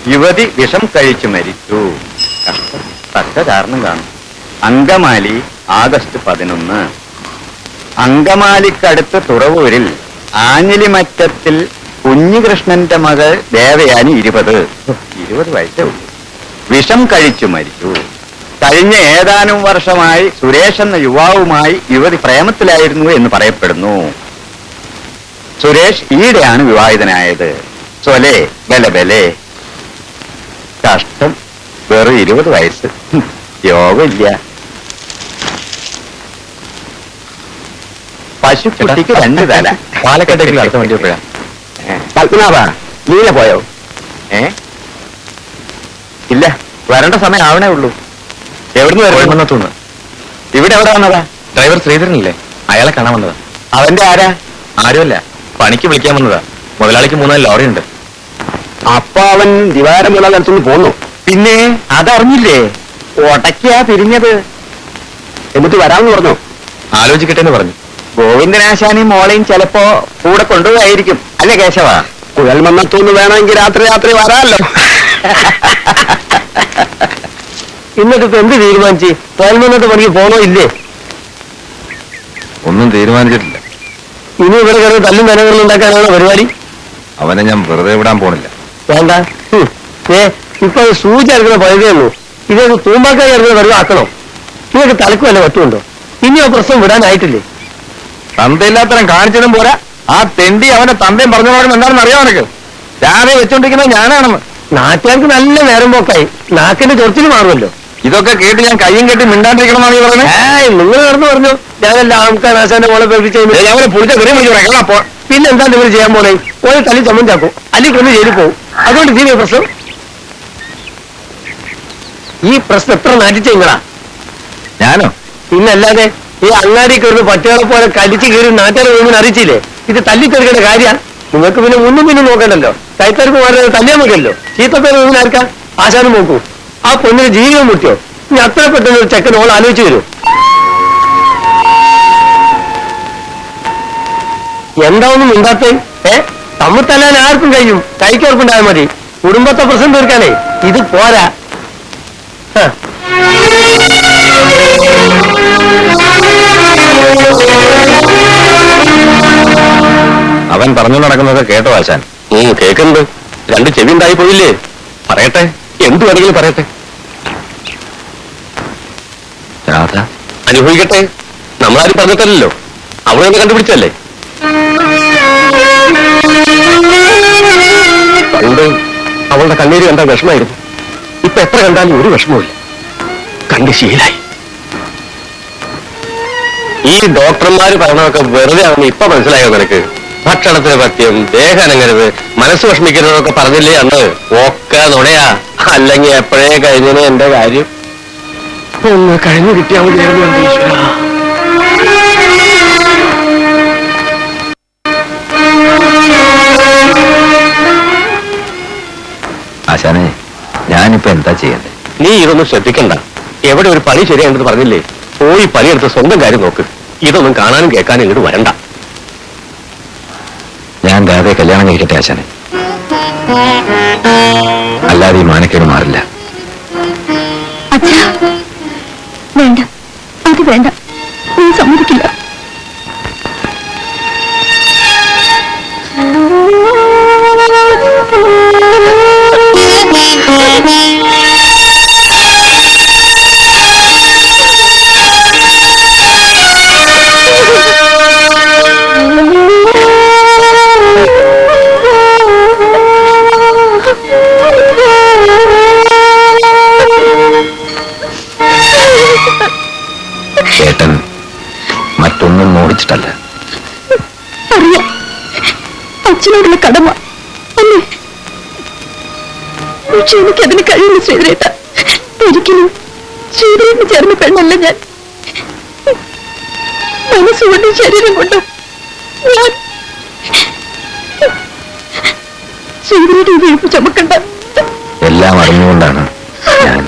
യുവതി വിഷം കഴിച്ചു മരിച്ചു. തക്ക കാരണം കാണും. അങ്കമാലി ആഗസ്റ്റ് 11. അങ്കമാലിക്കടുത്ത് തുറവൂരിൽ ആഞ്ഞിലിമറ്റത്തിൽ കുഞ്ഞികൃഷ്ണന്റെ മകൾ ദേവയാനി 20 വയസ്സേ ഉള്ളൂ. വിഷം കഴിച്ചു മരിച്ചു. കഴിഞ്ഞ ഏതാനും വർഷമായി സുരേഷ് എന്ന യുവാവുമായി യുവതി പ്രേമത്തിലായിരുന്നു എന്ന് പറയപ്പെടുന്നു. സുരേഷ് ഈടെയാണ് വിവാഹിതനായത്. സൊലേ ബലബലേ. കഷ്ടം, വെറും 20 വയസ്സ്. യോഗമില്ല. പശുക്കുട്ടിക്ക് 2 തല. പാലക്കാട്ടേക്ക് അടുത്ത വണ്ടി എപ്പോഴാ? പത്മനാഭ നീല പോയോ? ഇല്ല, വരേണ്ട സമയം ആവണേ ഉള്ളൂ. എവിടുന്ന് വരുമെന്നോന്ന്? ഇവിടെ എവിടെ വന്നതാ? ഡ്രൈവർ ശ്രീധരനില്ലേ, അയാളെ കാണാൻ വന്നതാ. അവന്റെ ആരാ? ആരുമല്ല, പണിക്ക് വിളിക്കാൻ വന്നതാ. മുതലാളിക്ക് 3 ലോറി ഉണ്ട്. അപ്പൊ അവൻ ദിവാരമുള്ള സ്ഥലത്തുനിന്ന് പോന്നു. പിന്നെ അതറിഞ്ഞില്ലേ? ഒടക്കിയാ പിരിഞ്ഞത്. എന്നിട്ട് വരാമെന്ന് പറഞ്ഞു. ആലോചിക്കട്ടെ എന്ന് പറഞ്ഞു. ഗോവിന്ദനാശാനെയും മോളെയും ചിലപ്പോ കൂടെ കൊണ്ടുപോയിരിക്കും. അല്ലേ കേശവ? കുഴൽമന്നത്തൂന്ന് വേണമെങ്കിൽ രാത്രി വരാമല്ലോ. ഇന്നിട്ടിപ്പോ എന്ത് തീരുമാനിച്ച്? കുഴൽമന്നത്ത് പണിക്ക് പോണോ ഇല്ലേ? ഒന്നും തീരുമാനിച്ചിട്ടില്ല. ഇനി ഇവിടെ കയറി തല്ലും നിലകളും ഉണ്ടാക്കാനാണ് പരിപാടി. അവനെ ഞാൻ വെറുതെ വിടാൻ പോണില്ല. വേണ്ട. ഇപ്പൊ സൂചി ഇറക്കുന്ന പഴുതേ ഉള്ളൂ. ഇതൊന്ന് തൂമ്പാക്കായി ഇറങ്ങുന്ന പരിവാക്കണോ? നിങ്ങൾക്ക് തലക്ക് വല്ല പറ്റുമുണ്ടോ? ഇനിയോ പ്രശ്നം വിടാനായിട്ടില്ലേ? തന്തയില്ലാത്തരം കാണിച്ചതും പോരാ, ആ തെണ്ടി അവന്റെ തന്തയും പറഞ്ഞോടും എന്താണെന്ന് അറിയാം. നിനക്ക് രാവിലെ വെച്ചോണ്ടിരിക്കുന്നത് ഞാനാണെന്ന്. നാട്ടുകാർക്ക് നല്ല നേരം പോക്കായി. നാക്കിന്റെ ചൊറിച്ചിൽ മാറുമല്ലോ. ഇതൊക്കെ കേട്ട് ഞാൻ കയ്യും കെട്ടി മിണ്ടാണ്ടിരിക്കണമെന്നാണ് ഈ പറയുന്നത്. നിങ്ങൾ നടന്നു പറഞ്ഞു. ഞാനല്ല ആൾക്കാർ ആശാന്റെ മോളെ പേടിച്ചു പുളിച്ച കറി വിളിച്ചു. പിന്നെ എന്താ നിങ്ങൾ ചെയ്യാൻ പോണേ? ഓരോ തല്ലി ചമ്മഞ്ചാക്കും, അല്ലെങ്കിൽ ഒന്ന് ജയിലിൽ പോകും. അതുകൊണ്ട് തീരെ പ്രശ്നം. ഈ പ്രശ്നം എത്ര നാട്ടിച്ച നിങ്ങളാ? ഞാനോ? പിന്നല്ലാതെ ഈ അങ്ങാടി കയറുന്ന പട്ടികളെ പോലെ കടിച്ചു കയറി നാട്ടുകാരെ ഒന്നും അറിയിച്ചില്ലേ? ഇത് തല്ലിത്തെറിക്കേണ്ട കാര്യ. നിങ്ങൾക്ക് പിന്നെ മുന്നും നോക്കണ്ടല്ലോ. കൈത്തർക്ക് മാറി തല്ലിയാൽ മതിയല്ലോ. ചീത്തപ്പേര് ഒന്നും ആർക്കാ? ആശാനും നോക്കൂ. ആ പൊന്നിന് ജീവിതം മുട്ടിയോ? ഇനി അത്ര പെട്ടെന്ന് ഒരു ചെക്കൻ ഓൾ ആലോചിച്ചു വരൂ. എന്താവൊന്നും ഉണ്ടാത്തേ? തമ്മിൽ തല്ലാൻ ആർക്കും കഴിയും. കൈക്കോർപ്പുണ്ടായാൽ മതി. കുടുംബത്തെ പ്രശ്നം തീർക്കാനേ ഇത് പോരാ. അവൻ പറഞ്ഞു നടക്കുന്നത് കേട്ടോ ആശാൻ? കേൾക്കുന്നുണ്ട്. 2 ചെവി ഉണ്ടായി പോയില്ലേ? പറയട്ടെ, എന്തു വേണമെങ്കിലും പറയട്ടെ. രാധ അനുഭവിക്കട്ടെ. നമ്മളാരും പറഞ്ഞിട്ടല്ലോ, അവിടെ ഒന്ന് കണ്ടുപിടിച്ചല്ലേ. പണ്ട് അവളുടെ കണ്ണീര് കണ്ട വിഷമായിരുന്നു. ഇപ്പൊ എത്ര കണ്ടാലും ഒരു വിഷമവുമില്ല. കണ്ട് ശീലായി. ഈ ഡോക്ടർമാര് പറഞ്ഞതൊക്കെ വെറുതെ ആണെന്ന് ഇപ്പൊ മനസ്സിലായോ നിനക്ക്? ഭക്ഷണത്തിന് പത്യം, ദേഹനങ്ങരുത്, മനസ്സ് വിഷമിക്കുന്നതൊക്കെ പറഞ്ഞില്ലേ അന്ന്? ഒക്കെ നുണയാ. അല്ലെങ്കിൽ എപ്പോഴേ കഴിഞ്ഞതിന് എന്റെ കാര്യം ഒന്ന് കഴിഞ്ഞു കിട്ടിയാൽ മതിയായിരുന്നു എന്റെ ഈശ്വര. ആശാനെ, ഞാനിപ്പോ എന്താ ചെയ്യണ്ടേ? നീ ഇതൊന്നും ശ്രദ്ധിക്കണ്ട. എവിടെ ഒരു പണി ശരിയാണെന്ന് പറഞ്ഞില്ലേ? പോയി പണിയെടുത്ത് സ്വന്തം കാര്യം നോക്ക്. ഇതൊന്നും കാണാനും കേൾക്കാനും ഇങ്ങോട്ട് വരണ്ട. ഞാൻ രാധയെ കല്യാണം കഴിക്കട്ടെ ആശാനെ, അല്ലാതെ ഈ മാനക്കേട് മാറില്ല. വേണ്ട, അത് വേണ്ട. നീ സമ്മതിക്കില്ല. ചേട്ടൻ മറ്റൊന്നും മോടിച്ചിട്ടല്ല. അറിയാം, അച്ഛനോടുള്ള കടമ അല്ലേ? പക്ഷെ എനിക്കതിന് കഴിയില്ല ശ്രീധരേട്ട. ഒരിക്കലും ശ്രീധരേട്ടന് ചേർന്ന പെണ്ണല്ല ഞാൻ. മനസ്സുകൊണ്ടും ശരീരം കൊണ്ടും ഞാൻ ശ്രീധരേട്ട ഇത് ഇപ്പൊ ചുമക്കണ്ട. എല്ലാം അറിഞ്ഞുകൊണ്ടാണ് ഞാൻ.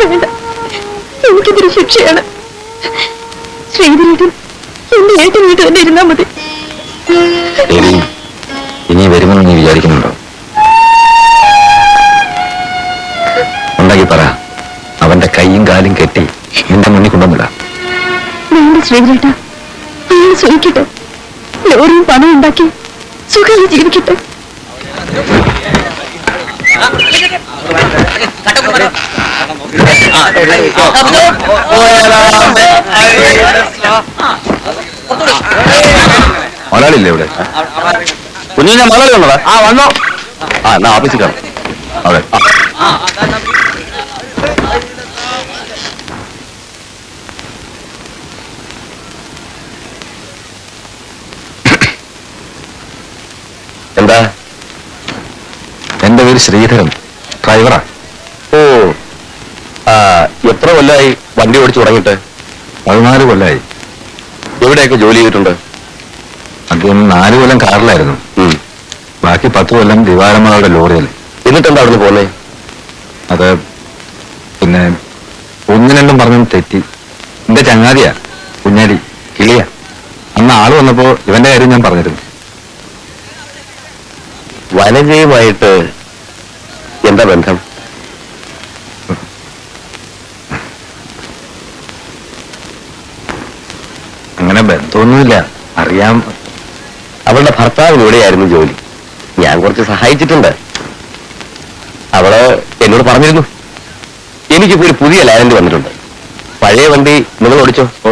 വേണ്ട, എനിക്കിതൊരു ശിക്ഷയാണ്. ശ്രീധരേട്ടൻ എന്റെ ഏട്ടൻ വീട്ടിൽ തന്നെ ഇരുന്നാ മതി. ഇനി വരുമെന്ന് നീ വിചാരിക്കുന്നുണ്ടോ? ശ്രീധരേട്ട, അയാൾ സുഖിക്കട്ടെ, ലോറിയും പണം ഉണ്ടാക്കി സുഖമായി ജീവിക്കട്ടെ. മലയാളില്ലേ ഇവിടെ? കുഞ്ഞിനെ മലയാളി വന്നതാ? ആ വന്നോ. ആ എന്നാ ഓഫീസിൽ കാണാം. അതെ. എന്താ? എന്റെ പേര് ശ്രീധരൻ, ഡ്രൈവറാ. ഓ, എത്ര കൊല്ലായി വണ്ടി ഓടിച്ചു തുടങ്ങിയിട്ട്? 14 കൊല്ലായി. എവിടെയൊക്കെ ജോലി ചെയ്തിട്ടുണ്ട്? ആദ്യം 4 കൊല്ലം കാറിലായിരുന്നു. ബാക്കി 10 കൊല്ലം ദിവാരമ്മയുടെ ലോറിയിൽ. എന്നിട്ടെന്താ അവിടുന്ന് പോന്നേ? അത് പിന്നെ 1-2 പറഞ്ഞും തെറ്റി. എന്റെ ചങ്ങാതിയാ, കുഞ്ഞാലി, കിളിയ. അന്ന് ആള് വന്നപ്പോ ഇവന്റെ കാര്യം ഞാൻ പറഞ്ഞിരുന്നു. വനജയുമായിട്ട് എന്താ ബന്ധം? അങ്ങനെ ബന്ധമൊന്നുമില്ല, അറിയാം. അവളുടെ ഭർത്താവിന് ഇവിടെയായിരുന്നു ജോലി. ഞാൻ കുറച്ച് സഹായിച്ചിട്ടുണ്ട്. അവള് എന്നോട് പറഞ്ഞിരുന്നു. എനിക്കിപ്പോ ഒരു പുതിയ ലാൻഡ് വന്നിട്ടുണ്ട്. പഴയ വണ്ടി നിങ്ങൾ ഓടിച്ചോ? ഓ.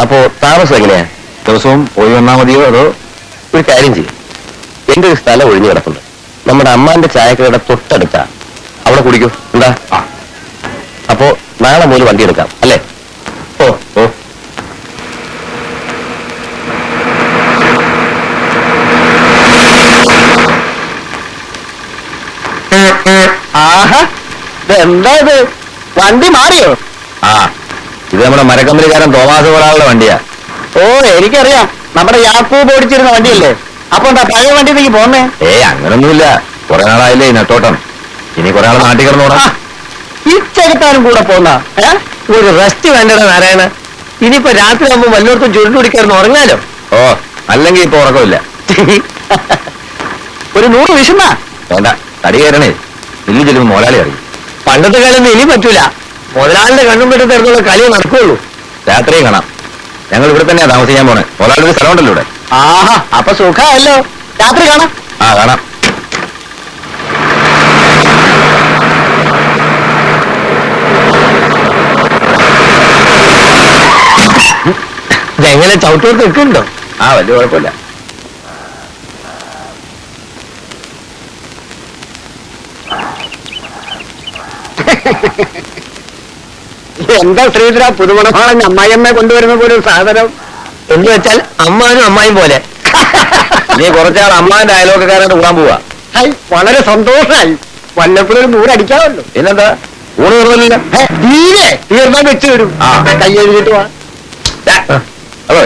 അപ്പോ താമസം എങ്ങനെയാ? ദിവസവും പോയി വന്നാൽ മതിയോ അതോ? ഒരു കാര്യം ചെയ്യും, എന്റെ ഒരു സ്ഥലം ഒഴിഞ്ഞു കിടപ്പുണ്ട്. നമ്മുടെ അമ്മാന്റെ ചായക്കടയുടെ തൊട്ടടുത്താ. അവിടെ കുടിക്കൂ. എന്താ? അപ്പോ നാളെ മുതൽ വണ്ടി എടുക്കാം അല്ലേ? ഓ ഓ. ആഹാ, എന്താ ഇത്? വണ്ടി മാറിയോ? ആ, ഇത് നമ്മുടെ മരക്കമ്പനിക്കാരൻ തോമാസ് ഒരാളുടെ വണ്ടിയാ. ഓ, എനിക്കറിയാം. നമ്മുടെ യാക്കൂബ് ഓടിച്ചിരുന്ന വണ്ടിയല്ലേ? അപ്പൊ എന്താ പഴയ വണ്ടിയിലേക്ക് പോന്നേ? അങ്ങനൊന്നുമില്ല, കുറെ നാളായില്ലേ നെട്ടോട്ടം. ഇനി കുറെ നാൾ നാട്ടിൽ കിടന്നോടാ. ഈ ചെകുത്താനും കൂടെ പോന്ന ഒരു റെസ്റ്റ് വേണ്ടടാ നാരായണ. ഇനിയിപ്പോ രാത്രി ആകുമ്പോ വല്ലയിടത്തും ചുരുണ്ടുപിടിക്കായിരുന്നു ഉറങ്ങാലോ. ഓ, അല്ലെങ്കിൽ ഇപ്പൊ ഉറക്കമില്ല. ഒരു 100 വിഷമ വേണ്ട, തടി കയറണേ. ഇല്ലു ചെല്ലുമ്പോ മുതലാളി അറിയും. പണ്ടത്തെ കാലം ഇനി പറ്റൂല. മുതലാളിന്റെ കണ്ണും പെട്ട് തരുന്നുള്ള കളി നടക്കുള്ളൂ. രാത്രിയും കാണാം. ഞങ്ങൾ ഇവിടെ തന്നെയാ താമസിക്കാൻ പോണേ. മുതലാളിയുടെ സ്ഥലമുണ്ടല്ലോ ഇവിടെ. ആഹാ, അപ്പൊ സുഖമല്ലോ. രാത്രി കാണാം. ആ, കാണാം. ഇതെങ്ങനെ ചവിട്ടോട്ട് നിൽക്കുന്നുണ്ടോ? ആ, വലിയ കുഴപ്പമില്ല. എന്താ ശ്രീധര, പുതുമണമാണെന്ന് അമ്മായിയമ്മ കൊണ്ടുവരുന്ന പോലെ ഒരു സാധനം. എന്ന് വെച്ചാൽ അമ്മാനും അമ്മായും പോലെ. നീ കുറച്ചാൾ അമ്മാന്റെ അയലോക്കാരോട് കൂടാൻ പോവാ. ഹൈ, വളരെ സന്തോഷമായി. വല്ലപ്പോഴും ഒരു 100 അടിക്കാമല്ലോ. പിന്നെന്താ, ഊണ് തീർന്നില്ല? തീരെ തീർന്നാൽ വെച്ച് വരും. ആ, കൈ എഴുതിട്ട് പോവാ. അതെ,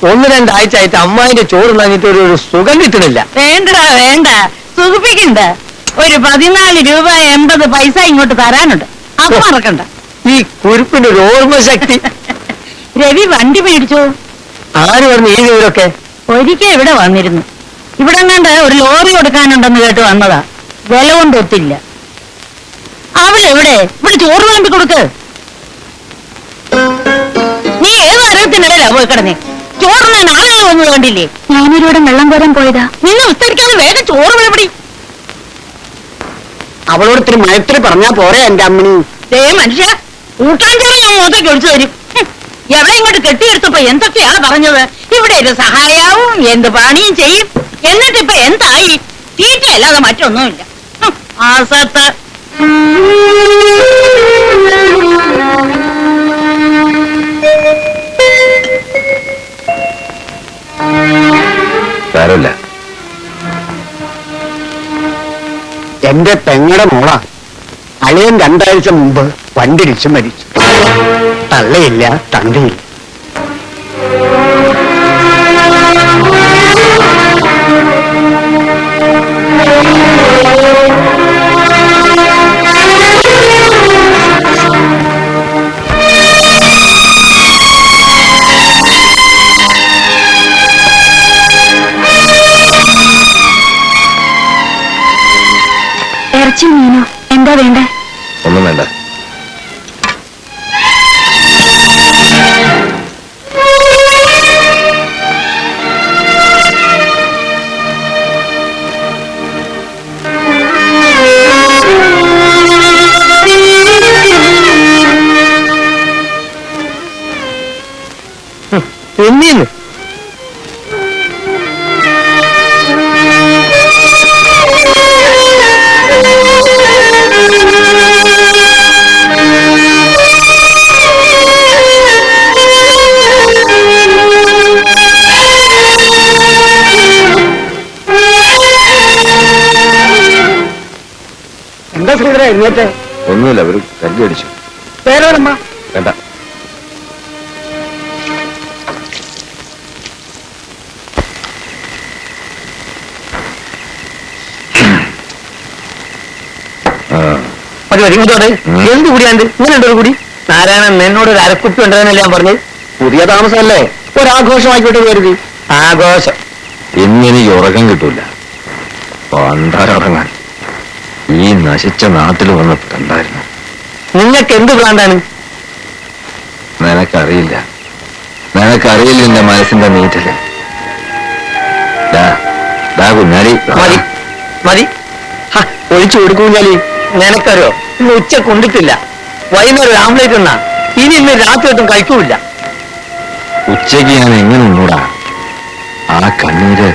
ഒന്ന് 2 ആഴ്ചയായിട്ട് അമ്മായിന്റെ ചോറ് നങ്ങിട്ട് ഒരു സുഖം കിട്ടണില്ല. വേണ്ടടാ വേണ്ട, സുഖിപ്പിക്കണ്ട. ഒരു 14 രൂപ 80 പൈസ ഇങ്ങോട്ട് തരാനുണ്ട്. അത് മറക്കണ്ട. ഈ കുരുപ്പിന്റെ ഒരു ഓർമ്മശക്തി. രവി വണ്ടി മേടിച്ചോ? ആര് പറഞ്ഞു ഈ വിവരമൊക്കെ? ഒരിക്കൽ ഇവിടെ വന്നിരുന്നു. ഇവിടെ കണ്ട് ഒരു ലോറി കൊടുക്കാനുണ്ടെന്ന് കേട്ട് വന്നതാ. വില കൊണ്ടൊത്തില്ല. അവളെവിടെ? ഇവിടെ ചോറ് വിളമ്പി കൊടുക്ക്. നീ ഏത് അറിയത്തിനിടയിലാ പോയി കിടന്നേ? ചോറിന് ആളുകൾ വന്നത് കണ്ടില്ലേ? ഞാനൊരുവിടെ വെള്ളം കോരാൻ പോയതാ. നിന്നെ ഉത്തരിക്കാതെ വേഗം ചോറ് വിളപടി. അവളോട് ഇത്തിരി മയത്തിൽ പറഞ്ഞാ പോരെ എന്റെ അമ്മണി. മനുഷ്യ, ഊട്ടാൻ ചോറ് ഞാൻ മുഖത്തേക്ക് ഒഴിച്ചു തരും. എവിടെ ഇങ്ങോട്ട് കെട്ടിയെടുത്തപ്പോ എന്തൊക്കെയാ പറഞ്ഞത്? ഇവിടെ ഒരു സഹായാവും, എന്ത് പണിയും ചെയ്യും. എന്നിട്ടിപ്പൊ എന്തായി? തീറ്റയല്ലാതെ മറ്റൊന്നുമില്ല. ആസത്ത് സാരമില്ല. എന്റെ പെങ്ങടെ മോളാ. അളിയൻ 2 ആഴ്ച മുമ്പ് വണ്ടിടിച്ച് മരിച്ചു. തള്ളയില്ല, തന്തയില്ല. ഇറച്ചി മീനോ എന്താ വേണ്ടേ? ഒന്നും വേണ്ട. ചെമ്മീൻ എന്താ ശ്രീധര എഴുന്നേറ്റ്? ഒന്നുമില്ല, ഒരു കല്ല് അടിച്ചു. പേരോടമ്മ വേണ്ട. മതി മതി ഇങ്ങോട്ട് എന്ത് കൂടിയാണ്ട് ഇങ്ങനെ ഉണ്ടോ കൂടി? നാരായണൻ എന്നോട് ഒരു അരക്കുപ്പി ഉണ്ടെന്നല്ലേ ഞാൻ പറഞ്ഞു. പുതിയ താമസമല്ലേ, ഒരാഘോഷമായിക്കോട്ടെ കരുതി. ആഘോഷം ഇന്നെനിക്ക് ഉറക്കം കിട്ടൂല. പണ്ടാരടങ്ങാൻ ഈ നശിച്ച നാട്ടിൽ വന്നിട്ടുണ്ടായിരുന്നു. നിങ്ങൾക്ക് എന്ത് പ്ലാന്റാണ്? നിനക്കറിയില്ല, നിനക്കറിയില്ല എന്റെ മനസ്സിന്റെ നീറ്റല്. കുഞ്ഞാലി മതി മതി ഒഴിച്ചു കൊടുക്കൂഞ്ഞാലി. നിനക്കറിയോ, ഇന്ന് ഉച്ച കൊണ്ടിട്ടില്ല. വൈകുന്നേരം ഒരു ആംപ്ലേറ്റ് എന്നാ ഇന്ന് രാത്രി ഒട്ടും കഴിക്കൂല. ഉച്ചയ്ക്ക് ഞാൻ എങ്ങനെ ഉണ്ടൂടാ? ആ കണ്ണീര്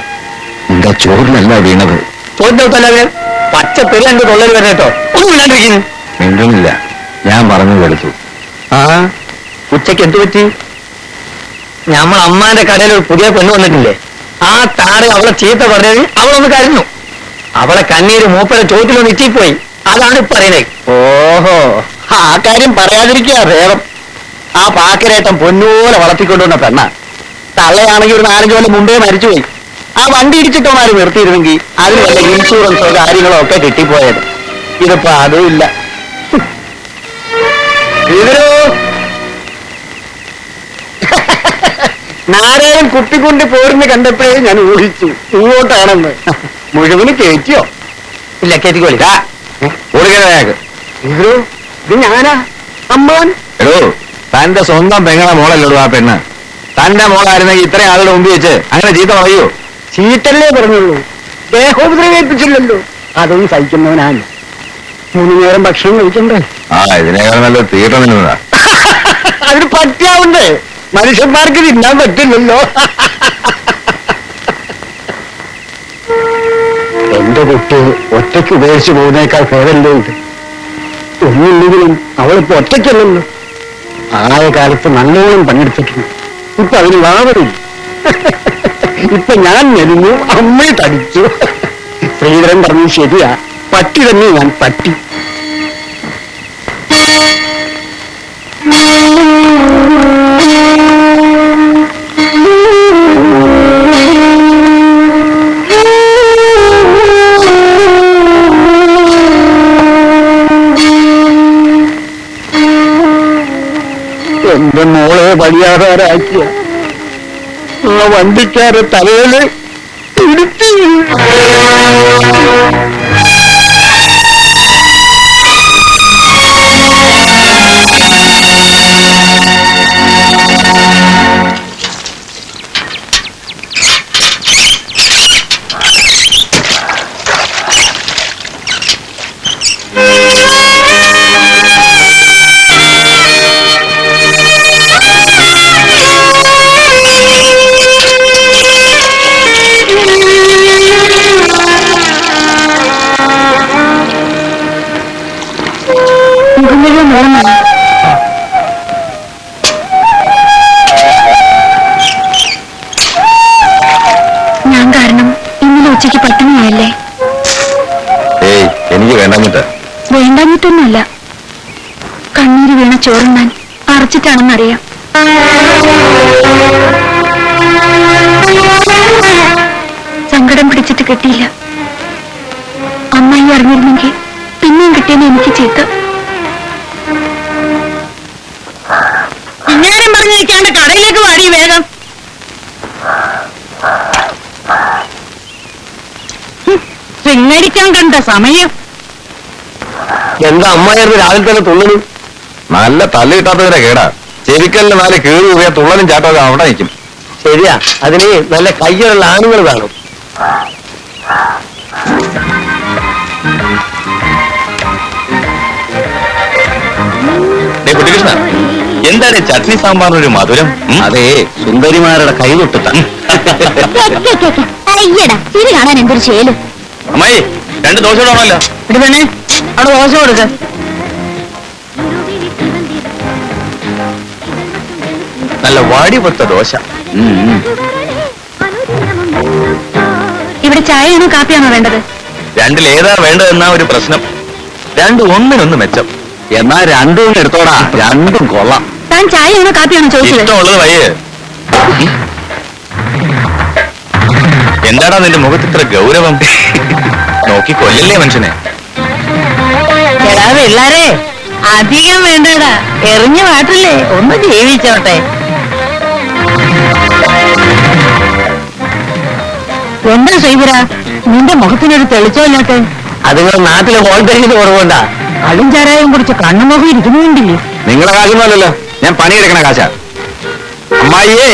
നിന്റെ ചോറിലല്ല വീണത്. ചോറിനകത്തല്ല പച്ച തെറി എന്റെ തൊള്ളൽ വരെ കേട്ടോ. ഒന്നും ഇല്ലാണ്ടിരിക്കുന്നു. മിണ്ടുന്നില്ല, ഞാൻ പറഞ്ഞു കേട്ടു. ആ ഉച്ചക്ക് എന്ത് പറ്റി? ഞമ്മൾ അമ്മാന്റെ കടയിൽ ഒരു പുതിയ പെണ്ണ് വന്നിട്ടില്ലേ, ആ താറ് അവളെ ചീത്ത പറഞ്ഞത് അവളൊന്ന് കരഞ്ഞു. അവളെ കണ്ണീര് മൂപ്പരെ ചോറ്റിലൊന്ന് ഇറ്റിപ്പോയി. അതാണ് ഇപ്പൊ അറിയണേ. ഓഹോ, ആ കാര്യം പറയാതിരിക്കുക വേഗം. ആ പാക്കരേട്ടൻ പൊന്നുപോലെ വളർത്തിക്കൊണ്ടുവന്ന പെണ്ണ. തള്ളയാണെങ്കിൽ ഒരു 4-5 കൊല്ലം മുമ്പേ മരിച്ചുപോയി. ആ വണ്ടി ഇടിച്ചിട്ടോമാര് നിർത്തിയിരുന്നെങ്കിൽ അതിന് വല്ല ഇൻഷുറൻസോ കാര്യങ്ങളോ ഒക്കെ കിട്ടിപ്പോയത്. ഇതിപ്പോ അതും ഇല്ല. നാരായണൻ കുത്തിക്കൊണ്ട് പോരുന്ന കണ്ടപ്പോഴേ ഞാൻ ഊഹിച്ചു ഇങ്ങോട്ടാണെന്ന്. മുഴുവന് കയറ്റിയോ? ഇല്ല, കയറ്റിക്കോളി. ഇത് ഞാനാ അമ്മാൻ. എടോ, തന്റെ സ്വന്തം പെങ്ങളെ മോളല്ലോ ആ പെണ്ണ്. തന്റെ മോളായിരുന്നെങ്കിൽ ഇത്രയും ആളുടെ മുമ്പ് വെച്ച് അങ്ങനെ ചീത്ത പറയൂ? ചീത്തല്ലേ പറഞ്ഞുള്ളൂ, ദേഹോപദ്രവേൽപ്പിച്ചില്ലല്ലോ. അതൊന്നും സഹിക്കുന്നവനാണ്. 3 നേരം ഭക്ഷണം കഴിക്കണ്ടേ? ഇതിനേക്കാൾ നല്ല തീട്ട നിന്നതാ. അതിന് പറ്റാവുണ്ട്, മനുഷ്യന്മാർക്ക് തിന്നാൻ പറ്റില്ലല്ലോ. എന്റെ കുട്ടി ഒറ്റയ്ക്ക് ഉപയോഗിച്ചു പോകുന്നേക്കാൾ ഭേദമല്ലേ ഇത്. ഒന്നില്ലെങ്കിലും അവളിപ്പോ ഒറ്റയ്ക്കല്ലല്ലോ. ആയ കാലത്ത് നല്ലോണം പണിയെടുത്തിട്ടുണ്ട്. ഇപ്പൊ അതിന് വാവറില്ല. ഇപ്പൊ ഞാൻ മെലിഞ്ഞു, അമ്മ തടിച്ചു. ശ്രീധരൻ പറഞ്ഞു ശരിയാ, പട്ടി തന്നെ ഞാൻ പട്ടി. എന്റെ മോളെ വഴിയാധാരാക്കിയ ആ വണ്ടിക്കാരെ തലയില് ഇടുത്തി. ഞാൻ കാരണം ഇന്നലെ ഉച്ചയ്ക്ക് പട്ടിണിയായല്ലേ? എനിക്ക് വേണ്ടാഞ്ഞിട്ട്. വേണ്ടാഞ്ഞിട്ടൊന്നുമല്ല, കണ്ണീര് വീണ ചോറുണ്ണാൻ അറച്ചിട്ടാണെന്നറിയാം. സങ്കടം പിടിച്ചിട്ട് കിട്ടിയില്ല. അമ്മായി അറിഞ്ഞിരുന്നെങ്കിൽ പിന്നെയും കിട്ടിയെന്ന് എനിക്ക് ചീത്ത. ഇന്നേരം പറഞ്ഞിരിക്കാണ്ട് കടയിലേക്ക് വാടി വേഗം. സിംഗടിക്കാൻ കണ്ട സമയം. എന്താ അമ്മായിരുന്നു രാവിലെ തന്നെ തുള്ളനും? നല്ല തല്ല് കിട്ടാത്തതിന്റെ കേടാ. ചെവിക്കലിന് 4 കീറി പോയാൽ തുള്ളലും ചാട്ടമൊക്കെ അവിടെ നിൽക്കും. ശരിയാ, അതിന് നല്ല കയ്യിലുള്ള ആണുങ്ങൾ വേണം. കുട്ടികൃഷ്ണ, എന്താണ് ചട്നി സാമ്പാറിനൊരു മധുരം? അതേ, സുന്ദരിമാരുടെ കൈ തൊട്ടിട്ട. അയ്യടാ ഇത് കാണാൻ എന്തൊരു ശേലും. അമ്മായി 2 ദോശ ഇടാണല്ലോ. ഇത് തന്നെ അവിടെ ദോശ കൊടുക്ക. നല്ല വാടിപൊത്ത ദോശ. ഇവിടെ ചായയാണോ കാപ്പിയാണോ വേണ്ടത്? രണ്ടിലേതാ വേണ്ടതെന്നാ ഒരു പ്രശ്നം. 2 ഒന്നിനൊന്ന് മെച്ചം. എന്നാ 2 എടുത്തോടാ, 2 കൊള്ളാം. താൻ ചായയാണോ കാപ്പിയാണോ ചോദിച്ചത്? ഇഷ്ടമുള്ളത് വയ്യേ. എന്താടാ നിന്റെ മുഖത്ത് ഇത്ര ഗൗരവം? നോക്കി കൊല്ലല്ലേ മനുഷ്യനെ. എടാ പിള്ളാരെ, അധികം വേണ്ടടാ, എറിഞ്ഞു പാട്ടില്ലേ, ഒന്ന് ജീവിച്ചോട്ടെ. എന്താ ശ്രീപുര, നിന്റെ മുഖത്തിനൊരു തെളിച്ചമില്ലാട്ടെ? അതുങ്ങൾ നാട്ടിലെ വോൾട്ടേജിന് കുറവുണ്ടാ. കള്ളും ചാരായം കുടിച്ച് കണ്ണുമുഖം ഇരിക്കുന്നുണ്ടല്ലേ? നിങ്ങളെ കാശൊന്നുമല്ലല്ലോ, ഞാൻ പണിയെടുക്കണ കാശ. അമ്മായിയേ,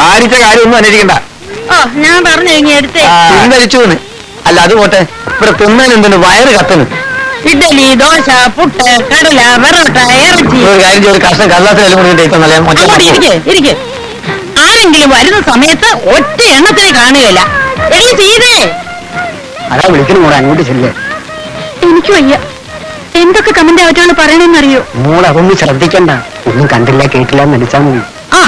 ആരിച്ച കാര്യമൊന്നും അന്വേഷിക്കണ്ട. ഓ, ഞാൻ പറഞ്ഞു കഴിഞ്ഞ എടുത്തേ. തിന്നരിച്ചു. അല്ല അത് പോട്ടെ, ഇവിടെ തിന്നാൻ എന്തിനു വയറ് കത്തന്? ഇഡലി, ദോശ, പുട്ട്, കടല, വെറോട്ട, ഇറച്ചി. ഒരു കാര്യം ചെയ്ത് ഒരു കഷ്ണം കള്ളത്തിലും കൂടി ഇരിക്കുന്നല്ലേ അങ്ങോട്ട് ഇരിക്ക്. ആരെങ്കിലും വരുന്ന സമയത്ത് ഒറ്റ എണ്ണത്തിന് കാണുകയില്ല. എടി ചെയ്തേ. അതാ വിളിക്കുന്നു കൂടെ, അങ്ങോട്ട് ചെല്ലേ. എനിക്ക് വയ്യ. എന്തൊക്കെ കമന്റ് അവറ്റോള് പറയണെന്നറിയോ? മോൾ അതൊന്നും ശ്രദ്ധിക്കണ്ട, ഒന്നും കണ്ടില്ല കേട്ടില്ല എന്ന് നടിച്ചാ മതി. ആ,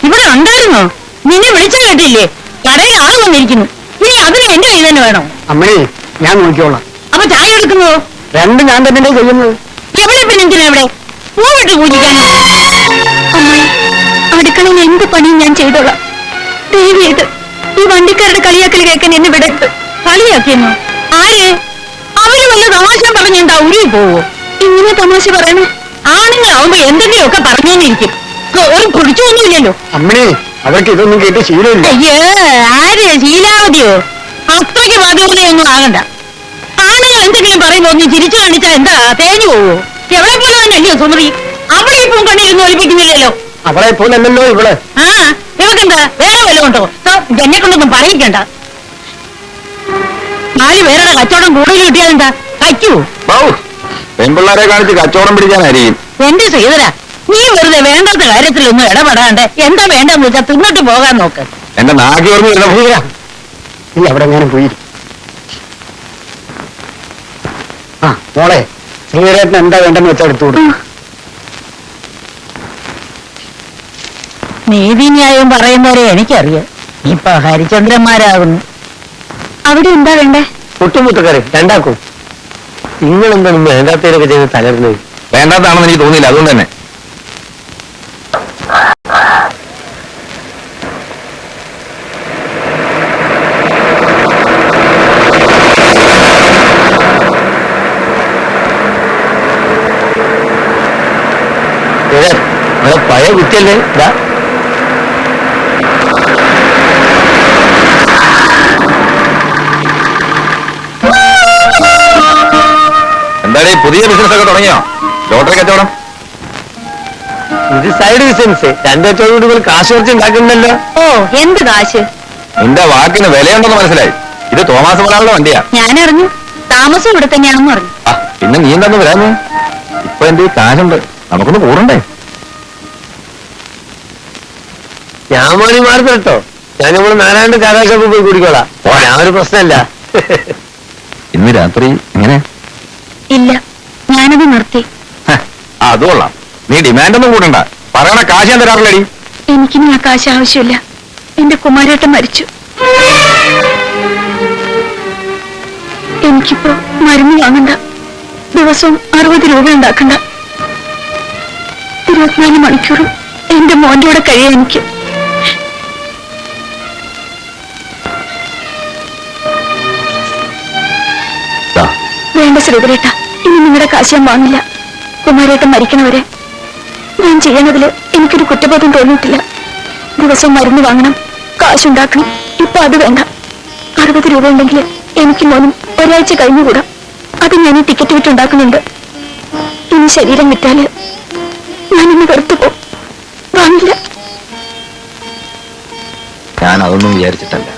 ഇവിടെ ഉണ്ടായിരുന്നോ? നിന്നെ വിളിച്ചു കേട്ടില്ലേ? കടയിൽ ആൾ വന്നിരിക്കുന്നു. ഇനി അതിന് എന്റെ കൈ തന്നെ വേണോ? അമ്മേ, ഞാൻ നോക്കിക്കോളാം. അപ്പൊ ചായ എടുക്കുന്നതോ? 2 ഞാൻ തന്നെ ചെയ്യുന്നത്. എവിടെ പിന്നെ എന്തിനാ ഇവിടെ പൂവിട്ട് പൂജിക്കാനോ? അമ്മേ, അടുക്കളയിൽ എന്ത് പണിയും ഞാൻ ചെയ്തോളാം. ദേവി ഇത് ഈ വണ്ടിക്കാരുടെ കളിയാക്കൽ കേൾക്കാൻ എന്നെ വിടരുത്. കളിയാക്കിയെന്നോ? ആര്? അവര് വല്ല തമാശ പറഞ്ഞെന്താ ഉരുവി പോവോ? ഇങ്ങനെ തമാശ പറയണേ. ആണുങ്ങളാവുമ്പോ എന്തെങ്കിലുമൊക്കെ പറഞ്ഞേന്നിരിക്കും. ഒരു കുടിച്ചൊന്നുമില്ലല്ലോ. അമ്മേ, അവർക്ക് ഇതൊന്നും കേട്ട് ശീലമില്ല. അയ്യേ, ആര്? ശീലാവതിയോ? അത്രയ്ക്ക് ബാധ്യതയൊന്നും ആകണ്ട. ആണുങ്ങൾ എന്തെങ്കിലും പറയുമ്പോ ഒന്ന് ചിരിച്ചു കാണിച്ചാ എന്താ തേഞ്ഞു പോവോ? എവിടെ പോലെ തന്നെ അല്ലയോ സുമതി? അവിടെ ഇപ്പം കണ്ണിരുന്ന് ഒലിപ്പിക്കുന്നില്ലല്ലോ. അവളെ പോലല്ലോ ഇവള്. ആ, ഇവക്കെന്താ വേറെ വല്ലതും ഉണ്ടോ? എന്നെ കൊണ്ടൊന്നും പറയിക്കണ്ട. 4 പേരുടെ കച്ചവടം കൂടുതൽ കിട്ടിയാൽ എന്താ കയ്ക്കൂ? പെൺപിള്ളാരെ കാണിച്ച് കച്ചവടം പിടിക്കാനായിരിക്കും. എന്റെ ശ്രീധര, നീ വെറുതെ വേണ്ടാത്ത കാര്യത്തിലൊന്നും ഇടപെടാണ്ട് എന്താ വേണ്ടെന്ന് വെച്ചാൽ തിന്നിട്ട് പോകാൻ നോക്ക്. എന്റെ നാക്കി ഓർമ്മ വരുന്ന നീ അവിടെ എങ്ങനെ പോയി? ആ മോളെ, ശ്രീധരേട്ടന് എന്താ വേണ്ടെന്ന് വെച്ചാൽ എടുത്തോളൂ. നീതിന്യായം പറയുന്നവരെ എനിക്കറിയാം. ഇപ്പൊ ഹരിചന്ദ്രന്മാരാകുന്നു. അവിടെ എന്താ വേണ്ടേ? മുട്ടുമുട്ടക്കറി 2 ആക്കും. നിങ്ങളെന്താണ് വേണ്ടാത്തതിനൊക്കെ ചെയ്ത് തളരുന്നത്? വേണ്ടാത്താണെന്ന് എനിക്ക് തോന്നിയില്ല, അതുകൊണ്ട് തന്നെ. പഴയ കുറ്റിയല്ലേ ഇതാ. എന്താണ് ഈ പുതിയ ബിസിനസ് ഒക്കെ തുടങ്ങിയോ? ലോട്ടറി കച്ചവടം? ഇത് സൈഡ് ബിസിനസ്. 2 കച്ചവടം കൂടി കാശ് കുറച്ച് ഉണ്ടാക്കുന്നുണ്ടല്ലോ. ഓ, എന്ത് കാശ്? നിന്റെ വാക്കിന് വിലയുണ്ടെന്ന് മനസ്സിലായി. ഇത് തോമാസ് മലയാളുടെ വണ്ടിയാ. ഞാനറിഞ്ഞു. താമസം ഇവിടെ തന്നെയാണെന്ന് പറഞ്ഞു. ആ, പിന്നെ നീ എന്താന്ന് വരാന്ന്? ഇപ്പൊ എന്റെ കാശുണ്ട്, നമുക്കൊന്ന് കൂടണ്ടേ? ഞാൻ മണി മാറി കേട്ടോ. ഞാൻ നമ്മള് 4 ചാരാശോപ്പ് പോയി കുടിക്കോളാം. ഞാൻ ഒരു പ്രശ്നമല്ല. ഇന്ന് രാത്രി ഇങ്ങനെ ഇല്ല, ഞാനത് നിർത്തി. അത് കൊള്ളാം. നീ ഡിമാൻഡ് ഒന്നും കൂടണ്ട. പറയണ കാശ് ഞാൻ തരാറില്ലടി. എനിക്കിനി ആ കാശ് ആവശ്യമില്ല. എന്റെ കുമാരേട്ടൻ മരിച്ചു. എനിക്കിപ്പോ മരുന്ന് വാങ്ങണ്ട. ദിവസവും 60 രൂപ ഉണ്ടാക്കണ്ട. 24 മണിക്കൂറും എന്റെ മോന്റെ കൂടെ കഴിയാൻ എനിക്ക്. വേണ്ട ശ്രീധരേട്ട, ഇനി നിങ്ങളുടെ കാശ് ഞാൻ വാങ്ങില്ല. കുമാരേട്ടൻ മരിക്കണവരെ ഞാൻ ചെയ്യണതില് എനിക്കൊരു കുറ്റബോധം തോന്നിയിട്ടില്ല. ദിവസവും മരുന്ന് വാങ്ങണം, കാശുണ്ടാക്കണം. ഇപ്പൊ അത് വേണ്ട. 60 രൂപ ഉണ്ടെങ്കിൽ എനിക്ക് മോനും ഒരാഴ്ച കഴിഞ്ഞുകൂടാ. അത് ഞാൻ ഈ ടിക്കറ്റ് വിട്ടുണ്ടാക്കുന്നുണ്ട്. ഇനി ശരീരം വിറ്റാല് ഞാനിന്ന് വെറുത്തു പോകും. വാങ്ങില്ല. ഞാൻ അതൊന്നും വിചാരിച്ചിട്ടല്ല.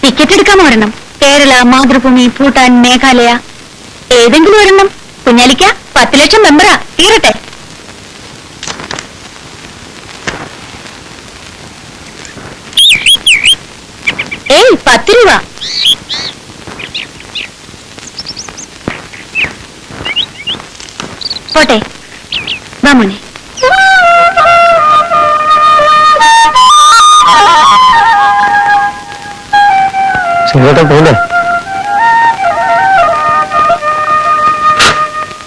ടിക്കറ്റ് എടുക്കാൻ ഒരെണ്ണം. കേരള, മാതൃഭൂമി, ഭൂട്ടാൻ, മേഘാലയ ഏതെങ്കിലും ഒരെണ്ണം. കുഞ്ഞാലിക്ക 10 ലക്ഷം മെമ്പറാ. തീരട്ടെ. ഏയ് 10 രൂപ. പോട്ടെ, വാ മോനെ. സുഖമായിട്ട് പോകണ്ടേ?